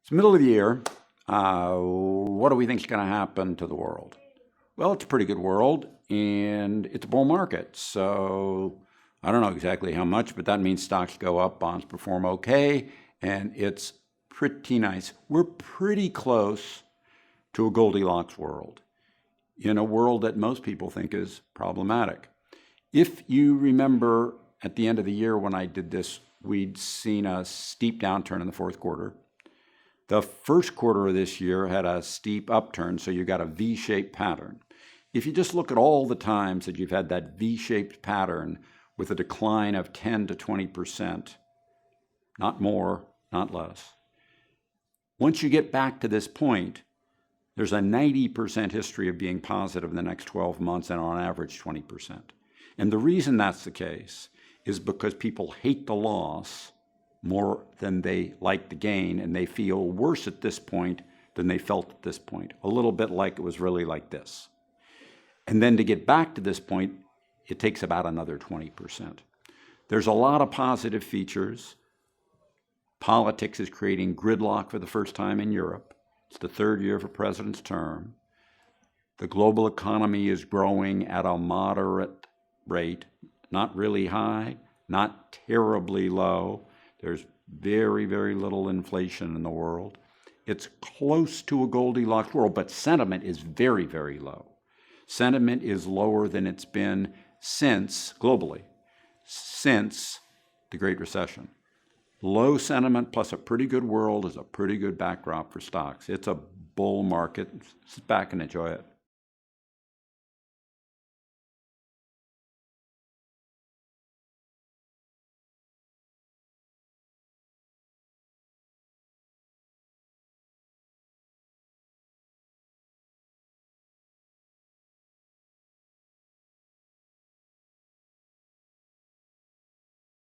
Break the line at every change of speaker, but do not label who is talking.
It's the middle of the year. What do we think is going to happen to the world? Well, it's a pretty good world, and it's a bull market. So I don't know exactly how much, but that means stocks go up, bonds perform okay, and it's pretty nice. We're pretty close to a Goldilocks world, in a world that most people think is problematic. If you remember at the end of the year when I did this, we'd seen a steep downturn in the fourth quarter. The first quarter of this year had a steep upturn, so you got a V-shaped pattern. If you just look at all the times that you've had that V-shaped pattern with a decline of 10 to 20%, not more, not less. Once you get back to this point, there's a 90% history of being positive in the next 12 months and on average 20%. And the reason that's the case is because people hate the loss more than they like the gain, and they feel worse at this point than they felt at this point. A little bit like it was really like this. And then to get back to this point, it takes about another 20%. There's a lot of positive features. Politics is creating gridlock for the first time in Europe. It's the third year of a president's term. The global economy is growing at a moderate rate, not really high, not terribly low. There's very, very little inflation in the world. It's close to a Goldilocks world, but sentiment is very, very low. Sentiment is lower than it's been globally, since the Great Recession. Low sentiment plus a pretty good world is a pretty good backdrop for stocks. It's a bull market. Sit back and enjoy it.